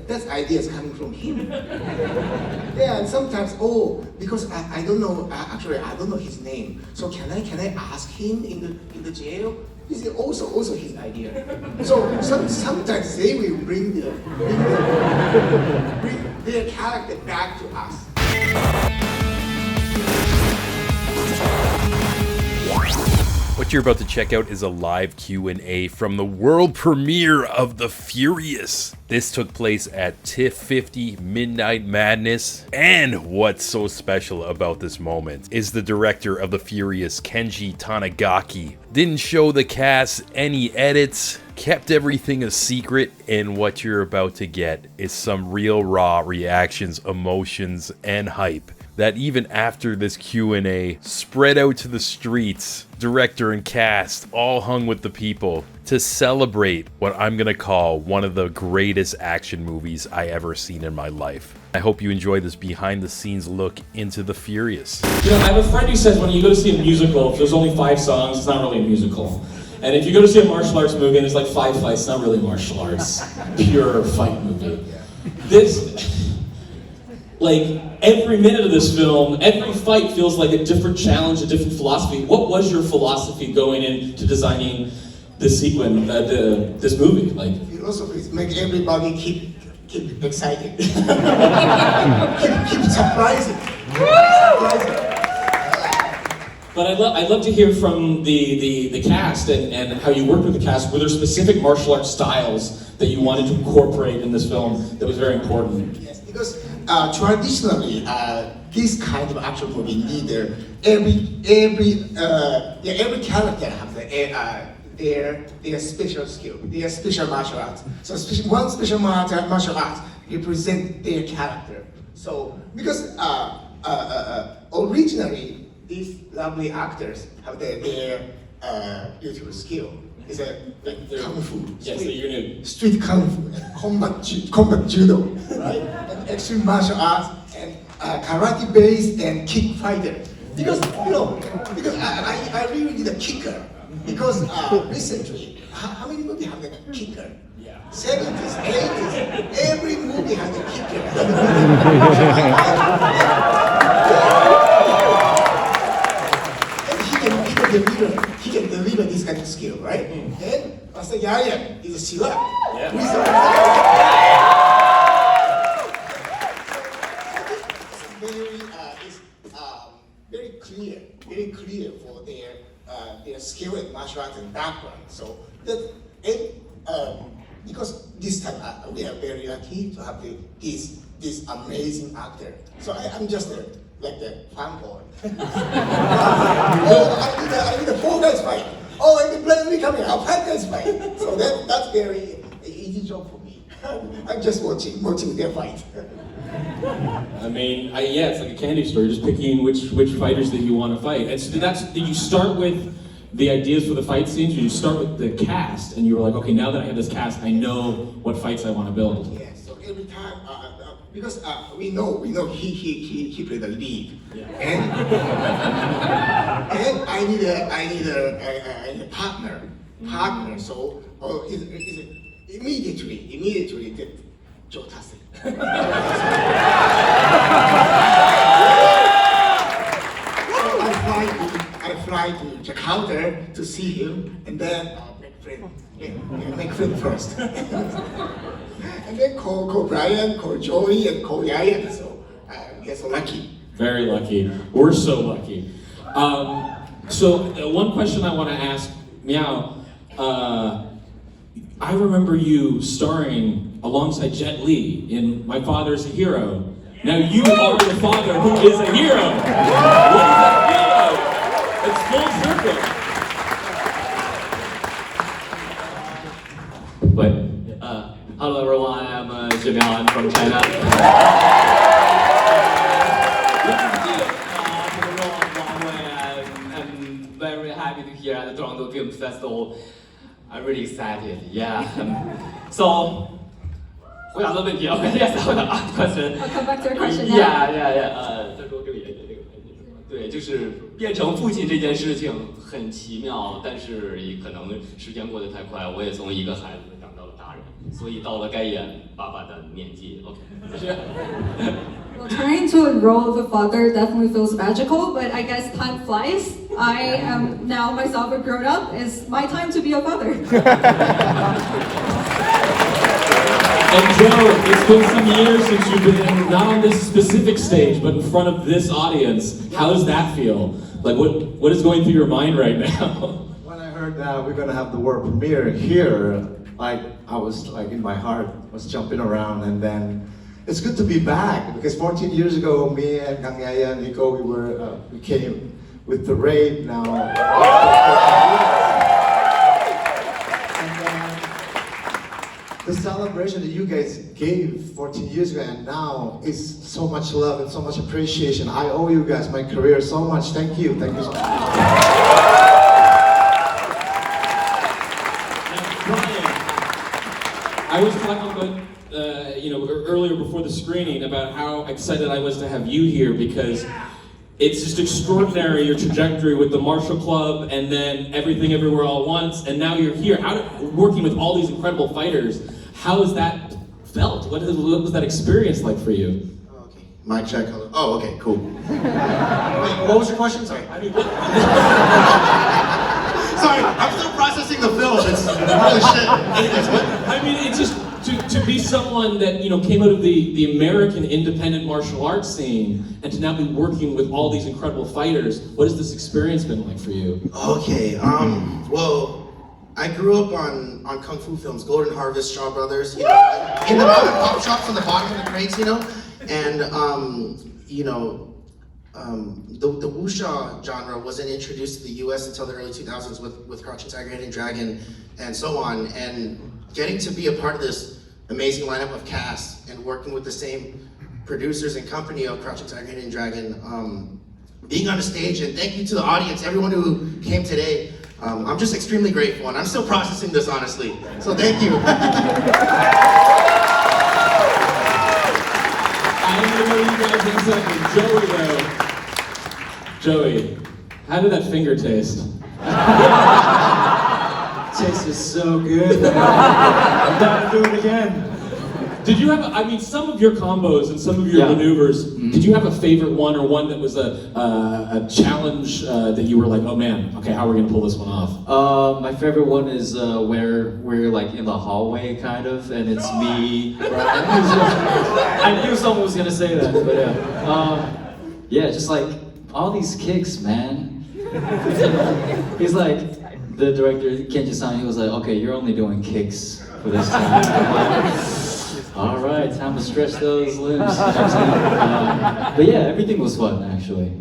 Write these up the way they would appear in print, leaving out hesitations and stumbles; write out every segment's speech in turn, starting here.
That's ideas coming from him. Yeah, and sometimes, because I don't know, actually I don't know his name. So can I ask him in the jail? This is also his idea. So sometimes they will bring their character back to us. What you're about to check out is a live Q&A from the world premiere of The Furious. This took place at TIFF 50 Midnight Madness. And what's so special about this moment is the director of The Furious, Kenji Tanigaki, didn't show the cast any edits, kept everything a secret, and what you're about to get is some real raw reactions, emotions, and hype that even after this Q&A spread out to the streets, director and cast all hung with the people to celebrate what I'm gonna call one of the greatest action movies I ever seen in my life. I hope you enjoy this behind the scenes look into The Furious. You know, I have a friend who says when you go to see a musical, if there's only 5 songs, it's not really a musical. And if you go to see a martial arts movie and there's like 5 fights, it's not really martial arts. Pure fight movie. Like, every minute of this film, every fight feels like a different challenge, a different philosophy. What was your philosophy going into designing this sequence, this movie? Like, philosophy is make everybody keep excited, keep surprising. But I'd love to hear from the cast and how you worked with the cast. Were there specific martial arts styles that you wanted to incorporate in this film that was very important? Yes, because traditionally, this kind of action movie need every character have their special skill, their special martial arts. So one special martial art represent their character. So because originally these lovely actors have their beautiful skill. It's like kung fu. Yes, street kung fu, and combat judo, right? And extreme martial arts and karate based and kick fighter. Because I really need a kicker. Because recently, how many movies have a kicker? Yeah. 70s, 80s, every movie has a kicker. He can deliver this kind of skill, right? And Master Yayan is a silat. Yeah. It's very clear for their skill and martial arts and background. So because this time we are very lucky to have this amazing actor. So I'm just like the fanboy. I need a 4 guys fight. And the plan coming out, 5 guys fight. So that's very easy job for me. I'm just watching their fight. I mean, yeah, it's like a candy store. You're just picking which fighters that you want to fight. And so did you start with the ideas for the fight scenes, or you start with the cast, and you were like, okay, now that I have this cast, I know what fights I want to build. Yeah. So every time, because we know he played the lead, yeah. and I need a partner. So immediately the Joe Taslim. I fly to Jakarta to see him, and then make friend first. And then call Brian, call Joey, and call Yayan. So we're so lucky. Very lucky. We're so lucky. So one question I want to ask Miao. I remember you starring alongside Jet Li in My Father's a Hero. Now you are the father who is a hero. What does that feel like? It's full circle. Wait. Hello everyone, I'm Xie Miao, I'm from China. For the role of Wang, I'm very happy to hear at the Toronto Film Festival. I'm really excited, yeah. So, 回答的问题 ，OK, yes, I want to ask question. I'll come back to your question now. Yeah. 再说这个对，就是变成父亲这件事情很奇妙，但是可能时间过得太快，我也从一个孩子长到了大人，所以到了该演爸爸的年纪。OK， 谢谢。Well, turning to a role of a father definitely feels magical, but I guess time flies. I am now myself a grown-up. It's my time to be a father. And Joe, it's been some years since you've been not on this specific stage, but in front of this audience. How does that feel? Like, what is going through your mind right now? When I heard that we're gonna have the world premiere here, like I was like in my heart was jumping around, and then it's good to be back because 14 years ago, me and Kang Yayan, Nico, we came with the raid now. The celebration that you guys gave 14 years ago and now is so much love and so much appreciation. I owe you guys my career so much. Thank you so much. I was talking about, earlier before the screening about how excited I was to have you here because it's just extraordinary, your trajectory with the Marshall Club and then Everything Everywhere All at Once, and now you're here working with all these incredible fighters. How has that felt? What was that experience like for you? Okay, mic check. Oh, okay, cool. Wait, what was your question? Sorry. Sorry, I'm still processing the film. It's holy shit. Anyways, what? I mean, it's just to be someone that came out of the American independent martial arts scene and to now be working with all these incredible fighters. What has this experience been like for you? Okay, well, I grew up on Kung Fu films, Golden Harvest, Shaw Brothers, in the mom and pop shops on the bottom of the crates, and the wuxia genre wasn't introduced to the U.S. until the early 2000s with Crouching Tiger, Hidden Dragon, and so on. And getting to be a part of this amazing lineup of cast and working with the same producers and company of Crouching Tiger, Hidden Dragon, being on the stage, and thank you to the audience, everyone who came today. I'm just extremely grateful, and I'm still processing this, honestly. So thank you. I know you guys in a second. Joey, though. Joey, how did that finger taste? Tastes so good. I'm down to do it again. Did you have, some of your combos and some of your maneuvers, did you have a favorite one or one that was a challenge that you were like, oh man, okay, how are we gonna pull this one off? My favorite one is where we're like in the hallway kind of, and it's me. I knew someone was gonna say that, but yeah, just like all these kicks, man. He's like, the director, Kenji-san, he was like, okay, you're only doing kicks for this time. I'm like, all right, time to stretch those limbs. But yeah, everything was fun actually.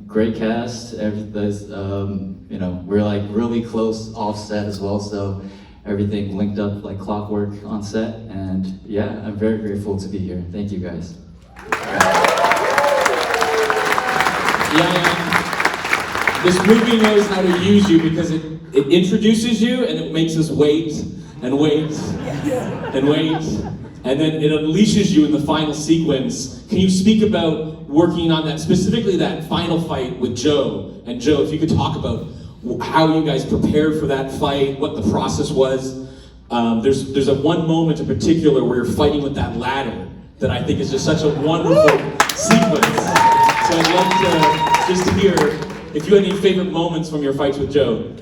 Great cast. We're like really close off set as well, so everything linked up like clockwork on set. And yeah, I'm very grateful to be here. Thank you guys. Yeah, this movie knows how to use you because it introduces you and it makes us wait and wait and wait. And then it unleashes you in the final sequence. Can you speak about working on that, specifically that final fight with Joe? And Joe, if you could talk about how you guys prepared for that fight, what the process was. There's a one moment in particular where you're fighting with that ladder that I think is just such a wonderful sequence. So I'd love to just hear if you had any favorite moments from your fights with Joe.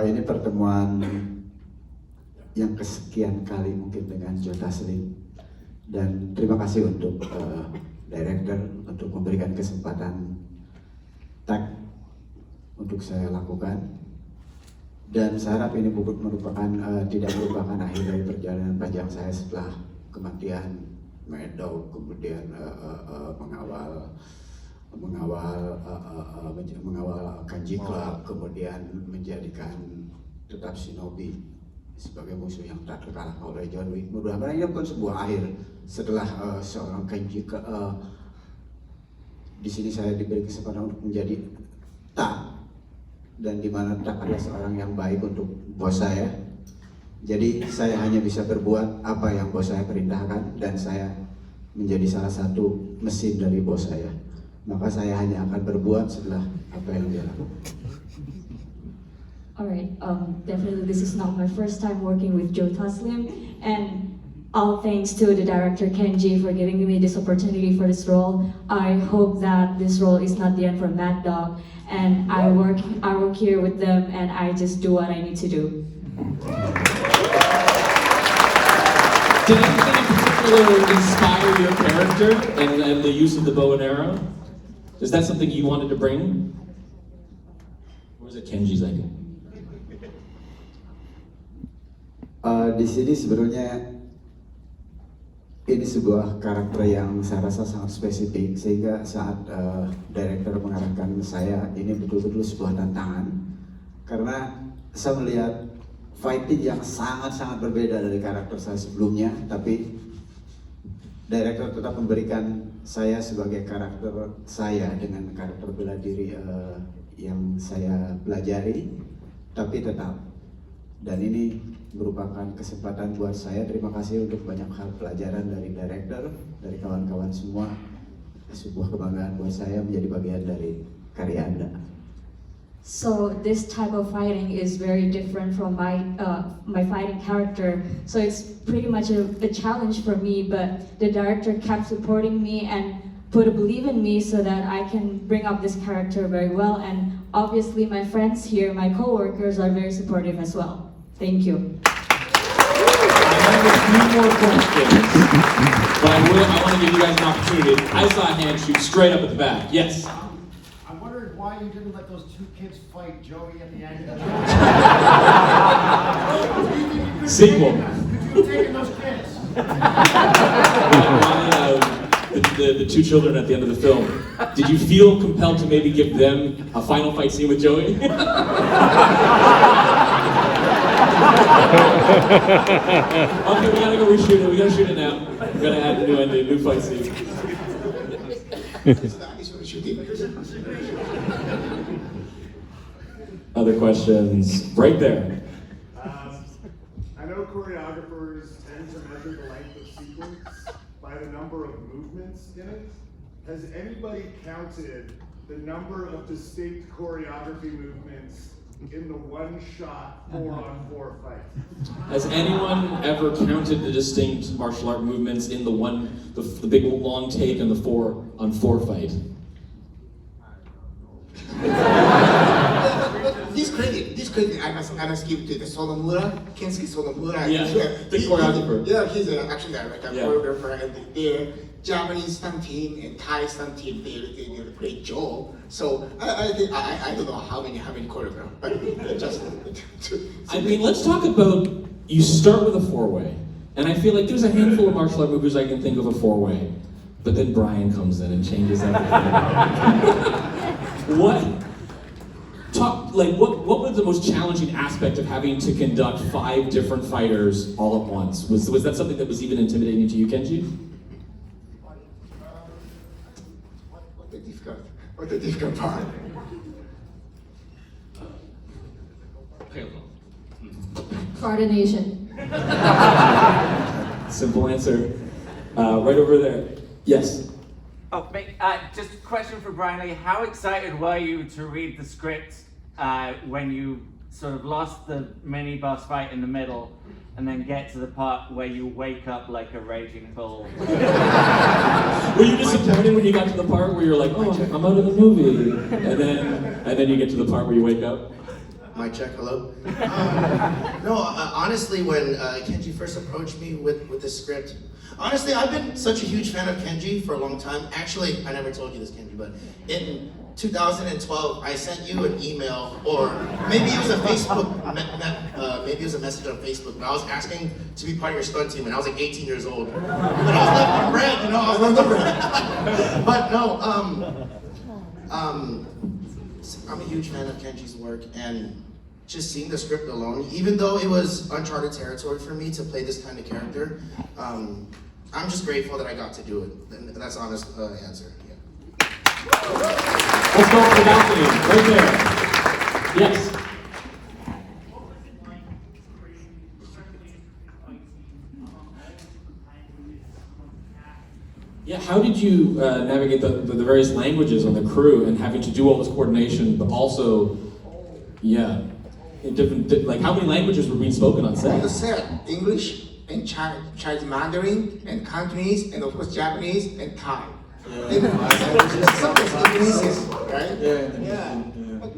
Ini pertemuan yang kesekian kali mungkin dengan Joe Taslim, dan terima kasih untuk director untuk memberikan kesempatan tag untuk saya lakukan, dan saya harap ini tidak merupakan akhir dari perjalanan panjang saya setelah kematian Meadow, kemudian mengawal Kenji Club, kemudian menjadikan tetap Shinobi sebagai musuh yang tak terkalahkan oleh John Wick. Mudah-mudahan ini bukan sebuah akhir setelah seorang Kenji. Di sini saya diberi kesempatan untuk menjadi Tak, dan di mana Tak adalah seorang yang baik untuk bos saya. Jadi saya hanya bisa berbuat apa yang bos saya perintahkan, dan saya menjadi salah satu mesin dari bos saya. Maka saya hanya akan berbuat setelah apa yang dia lakukan. Alright, definitely this is not my first time working with Joe Taslim, and all thanks to the director Kenji for giving me this opportunity for this role. I hope that this role is not the end for Mad Dog, and I work here with them, and I just do what I need to do. Did anything in particular inspire your character and the use of the bow and arrow? Is that something you wanted to bring? Or was it Kenji's idea? Di sini sebenarnya ini sebuah karakter yang saya rasa sangat spesifik, sehingga saat director mengarahkan saya, ini betul-betul sebuah tantangan karena saya melihat fighting yang sangat-sangat berbeda dari karakter saya sebelumnya, tapi director tetap memberikan saya sebagai karakter saya dengan karakter bela diri yang saya pelajari, tapi tetap. Dan ini merupakan kesempatan buat saya. Terima kasih untuk banyak hal pelajaran dari director, dari kawan-kawan semua. Sebuah kebanggaan buat saya menjadi bagian dari karya Anda. So this type of fighting is very different from my fighting character. So it's pretty much a challenge for me, but the director kept supporting me and put a belief in me so that I can bring up this character very well. And obviously my friends here, my co-workers are very supportive as well. Thank you. I have a few more questions, but I want to give you guys an opportunity. I saw a hand shoot straight up at the back. Yes. I wondered why you didn't let those two kids fight Joey at the end. Sequel. Could you have taken those kids? The two children at the end of the film. Did you feel compelled to maybe give them a final fight scene with Joey? Okay, we gotta go reshoot it. We gotta shoot it now. We gotta add a new fight scene. Other questions? Right there. I know choreographers tend to measure the length of sequence by the number of movements in it. Has anybody counted the number of distinct choreography movements in the one-shot 4-on-4 fight? Has anyone ever counted the distinct martial art movements in the big long take and the 4-on-4 fight? This credit I must give to the Sonomura, Kensuke Sonomura. Yeah, the choreographer. He's an action director, choreographer, and the Japanese stunt team and Thai stunt team, they did a great job. So I think I don't know how many choreographers, but just. I mean, let's talk about, you start with a 4-way, and I feel like there's a handful of martial art movies I can think of a 4-way, but then Brian comes in and changes everything. What was the most challenging aspect of having to conduct 5 different fighters all at once? Was that something that was even intimidating to you, Kenji? What the difficult part? Coordination. Simple answer. Right over there. Yes. Oh, just a question for Brian Lee. How excited were you to read the script when you sort of lost the mini boss fight in the middle and then get to the part where you wake up like a raging bull? Were you disappointed when you got to the part where you're like, oh, I'm out of the movie, and then you get to the part where you wake up? Mic check, hello. No, honestly, when Kenji first approached me with the script, honestly, I've been such a huge fan of Kenji for a long time. Actually, I never told you this, Kenji, but in 2012, I sent you an email, or maybe it was a Facebook, maybe it was a message on Facebook, but I was asking to be part of your stunt team, and I was like 18 years old. But I was left on red, I was left on red. But no, I'm a huge fan of Kenji's work, and just seeing the script alone, even though it was uncharted territory for me to play this kind of character, I'm just grateful that I got to do it. And that's the honest answer. Yeah. Let's go for the balcony, right there. Yes. Yeah, how did you navigate the various languages on the crew and having to do all this coordination, but also, yeah, in different, like how many languages were being spoken on set? On the set, English and Chinese Mandarin and Cantonese and of course Japanese and Thai. Sometimes Indonesian, right? Yeah. But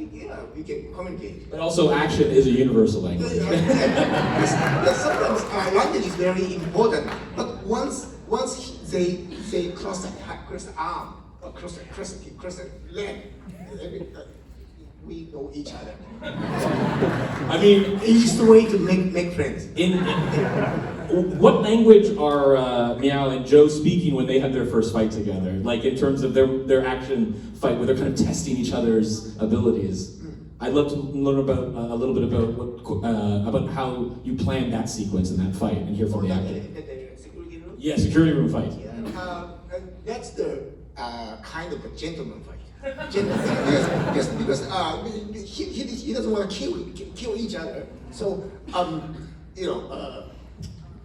we can communicate. But also action is a universal language. Sometimes language is very important, but once they cross the arm or cross the leg, we know each other. I mean, it's the way to make friends. What language are Miao and Joe speaking when they had their first fight together? Like in terms of their action fight, where they're kind of testing each other's abilities. I'd love to learn about a little bit about how you planned that sequence in that fight and hear from the actor. Security room? Yeah, security room fight. That's the kind of a gentleman fight. Yes, because he doesn't want to kill each other. So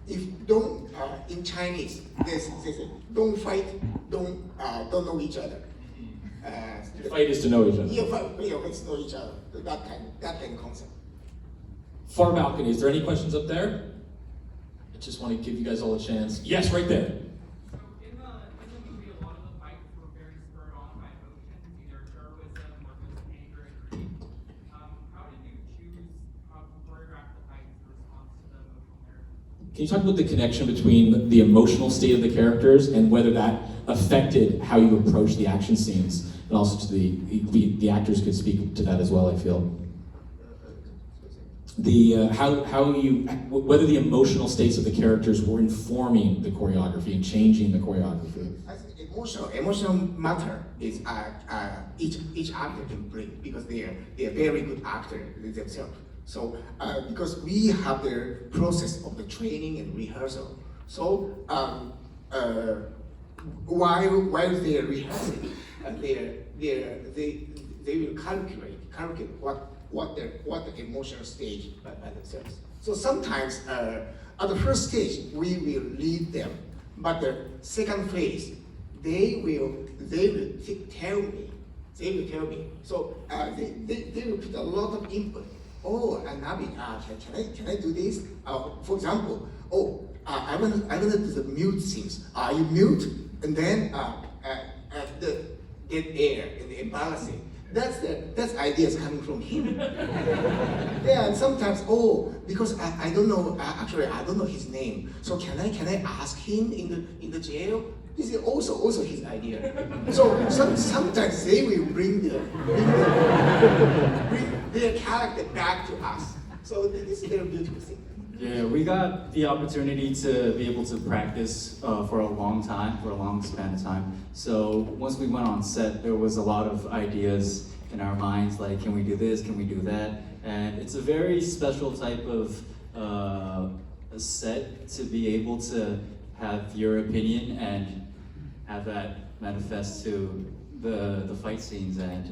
if don't in Chinese, they say don't fight, don't know each other. The fight is to know each other. Yeah, it's know each other. That kind of concept. Far balcony. Is there any questions up there? I just want to give you guys all a chance. Yes, right there. Can you talk about the connection between the emotional state of the characters and whether that affected how you approach the action scenes, and also to the actors could speak to that as well, I feel. Whether the emotional states of the characters were informing the choreography and changing the choreography. I think emotional matter is each actor can bring, because they are very good actors themselves. So because we have the process of the training and rehearsal, so while they are rehearsing, they will calculate what the emotional stage by themselves. So sometimes at the first stage we will lead them, but the second phase they will tell me. So they will put a lot of input. Oh, Nabi, can I do this? For example, I want to do the mute scenes. You mute, and then the dead air and the imbalancing. That's ideas coming from him. Yeah, and sometimes because I don't know. Actually, I don't know his name. So can I ask him in the jail? This is also his idea. So sometimes they will bring their character back to us. So this is very beautiful thing. Yeah, we got the opportunity to be able to practice for a long span of time. So once we went on set, there was a lot of ideas in our minds, like, can we do this, can we do that? And it's a very special type of a set to be able to have your opinion and have that manifest to the fight scenes. And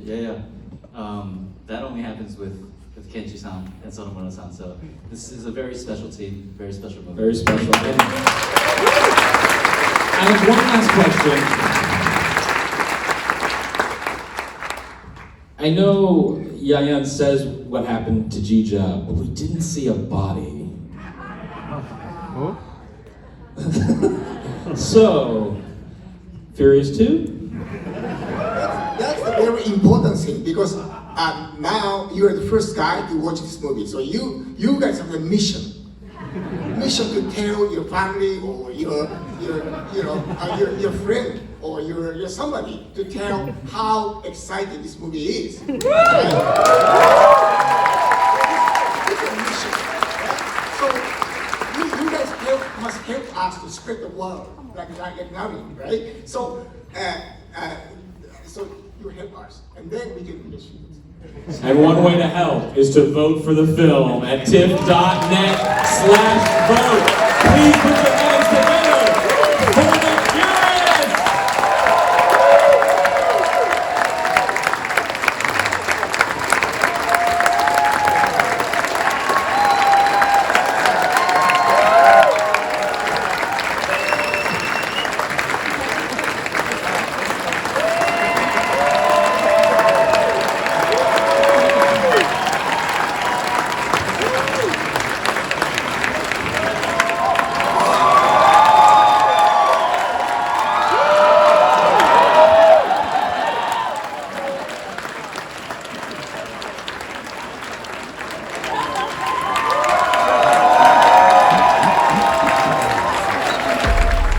that only happens with Kenji-san and Sonomura-san. So this is a very special team, very special movie. Very special. And I have one last question. I know Yayan says what happened to Jija, but we didn't see a body. So, Furious 2? That's the very important thing, because now you are the first guy to watch this movie. So you guys have a mission to tell your family or your friend or your somebody to tell how exciting this movie is. Right? It's a mission. Right? So you guys must help us to spread the word like Navi, right? So so you help us, and then we can finish it. And one way to help is to vote for the film at tiff.net/vote. Please put your hands together for the Furious!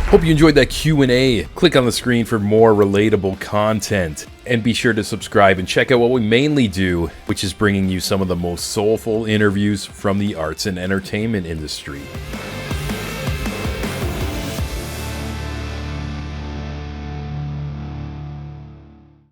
Hope you enjoyed that Q&A. Click on the screen for more relatable content. And be sure to subscribe and check out what we mainly do, which is bringing you some of the most soulful interviews from the arts and entertainment industry.